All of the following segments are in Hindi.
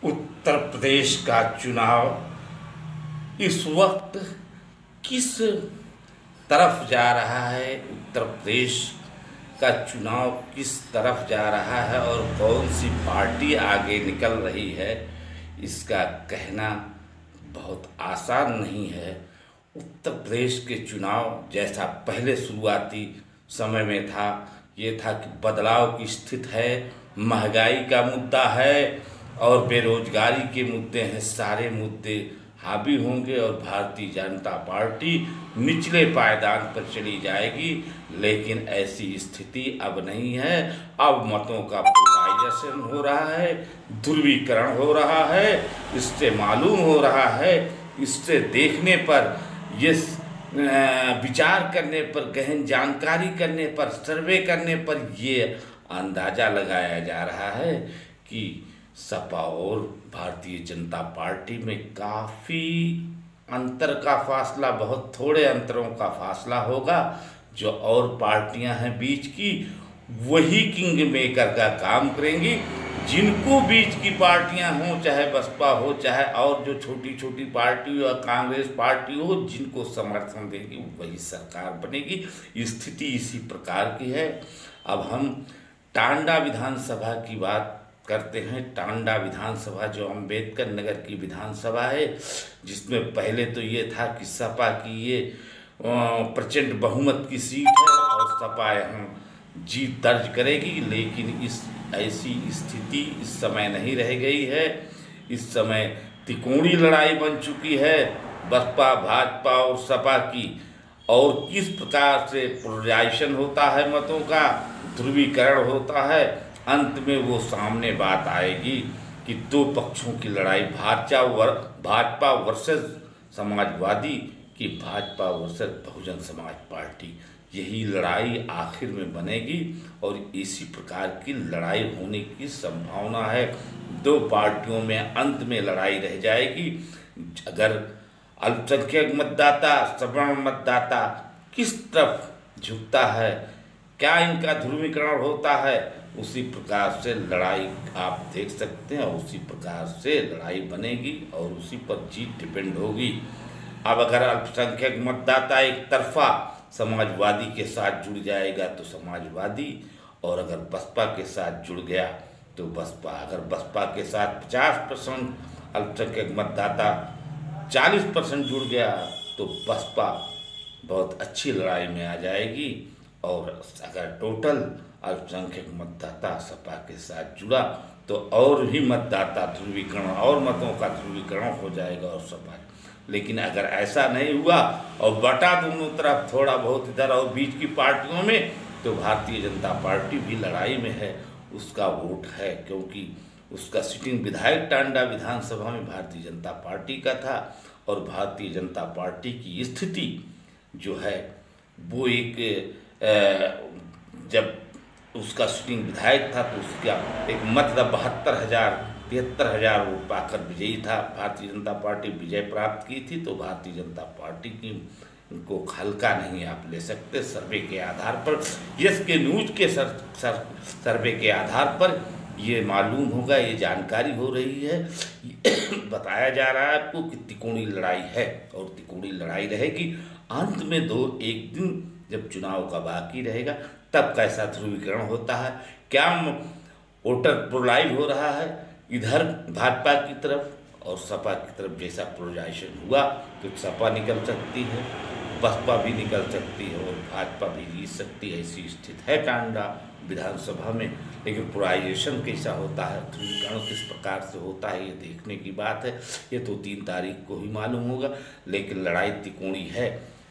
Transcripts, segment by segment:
उत्तर प्रदेश का चुनाव इस वक्त किस तरफ जा रहा है, उत्तर प्रदेश का चुनाव किस तरफ जा रहा है और कौन सी पार्टी आगे निकल रही है, इसका कहना बहुत आसान नहीं है। उत्तर प्रदेश के चुनाव जैसा पहले शुरुआती समय में था, ये था कि बदलाव की स्थिति है, महंगाई का मुद्दा है और बेरोजगारी के मुद्दे हैं, सारे मुद्दे हावी होंगे और भारतीय जनता पार्टी निचले पायदान पर चली जाएगी। लेकिन ऐसी स्थिति अब नहीं है। अब मतों का पोलराइजेशन हो रहा है, ध्रुवीकरण हो रहा है। इससे मालूम हो रहा है, इससे देखने पर, ये विचार करने पर, गहन जानकारी करने पर, सर्वे करने पर ये अंदाज़ा लगाया जा रहा है कि सपा और भारतीय जनता पार्टी में काफ़ी अंतर का फासला, बहुत थोड़े अंतरों का फासला होगा। जो और पार्टियां हैं बीच की, वही किंग मेकर का काम करेंगी। जिनको बीच की पार्टियां हों, चाहे बसपा हो, चाहे और जो छोटी छोटी पार्टी हो या कांग्रेस पार्टी हो, जिनको समर्थन देगी वही सरकार बनेगी। स्थिति इसी प्रकार की है। अब हम टांडा विधानसभा की बात करते हैं। टांडा विधानसभा जो अम्बेडकर नगर की विधानसभा है, जिसमें पहले तो ये था कि सपा की ये प्रचंड बहुमत की सीट है और सपा यहाँ जीत दर्ज करेगी। लेकिन इस ऐसी स्थिति इस समय नहीं रह गई है। इस समय तिकोनी लड़ाई बन चुकी है बसपा, भाजपा और सपा की। और किस प्रकार से पोलराइजेशन होता है मतों का, ध्रुवीकरण होता है, अंत में वो सामने बात आएगी कि दो पक्षों की लड़ाई, भाजपा वर्सेस समाजवादी की भाजपा वर्सेस बहुजन समाज पार्टी, यही लड़ाई आखिर में बनेगी और इसी प्रकार की लड़ाई होने की संभावना है। दो पार्टियों में अंत में लड़ाई रह जाएगी। अगर अल्पसंख्यक मतदाता, सवर्ण मतदाता किस तरफ झुकता है, क्या इनका ध्रुवीकरण होता है, उसी प्रकार से लड़ाई आप देख सकते हैं और उसी प्रकार से लड़ाई बनेगी और उसी पर जीत डिपेंड होगी। अब अगर अल्पसंख्यक मतदाता एक तरफा समाजवादी के साथ जुड़ जाएगा तो समाजवादी, और अगर बसपा के साथ जुड़ गया तो बसपा। अगर बसपा के साथ 50% अल्पसंख्यक मतदाता 40% जुड़ गया तो बसपा बहुत अच्छी लड़ाई में आ जाएगी। और अगर टोटल अल्पसंख्यक मतदाता सपा के साथ जुड़ा तो और भी मतदाता ध्रुवीकरण और मतों का ध्रुवीकरण हो जाएगा और सपा। लेकिन अगर ऐसा नहीं हुआ और बटा दोनों तरफ थोड़ा बहुत इधर और बीच की पार्टियों में, तो भारतीय जनता पार्टी भी लड़ाई में है। उसका वोट है, क्योंकि उसका सिटिंग विधायक टांडा विधानसभा में भारतीय जनता पार्टी का था और भारतीय जनता पार्टी की स्थिति जो है वो जब उसका सिटिंग विधायक था तो उसका एक मत 73,000 वोट पाकर विजयी था। भारतीय जनता पार्टी विजय प्राप्त की थी, तो भारतीय जनता पार्टी की को हल्का नहीं आप ले सकते। सर्वे के आधार पर, यस के न्यूज के सर्वे के आधार पर ये मालूम होगा, ये जानकारी हो रही है। बताया जा रहा है आपको कि तिकोनी लड़ाई है और तिकोनी लड़ाई रहेगी। अंत में एक दिन जब चुनाव का बाकी रहेगा तब कैसा ध्रुवीकरण होता है, क्या वोटर पोलराइज हो रहा है इधर भाजपा की तरफ और सपा की तरफ। जैसा पोलराइजेशन हुआ तो सपा निकल सकती है, बसपा भी निकल सकती है और भाजपा भी जीत सकती है। ऐसी स्थिति है टांडा विधानसभा में। लेकिन पोलराइजेशन कैसा होता है, ध्रुवीकरण किस प्रकार से होता है, ये देखने की बात है। ये तो 3 तारीख को ही मालूम होगा। लेकिन लड़ाई तिकोनी है।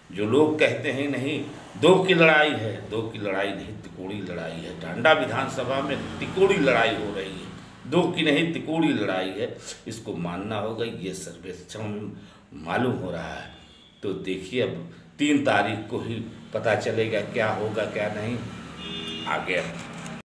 जो लोग कहते हैं नहीं 2 की लड़ाई है, 2 की लड़ाई नहीं, तिकोनी लड़ाई है। टांडा विधानसभा में तिकोनी लड़ाई हो रही है, 2 की नहीं, तिकोनी लड़ाई है। इसको मानना होगा, ये सर्वेक्षण में मालूम हो रहा है। तो देखिए, अब 3 तारीख को ही पता चलेगा क्या होगा क्या नहीं। आगे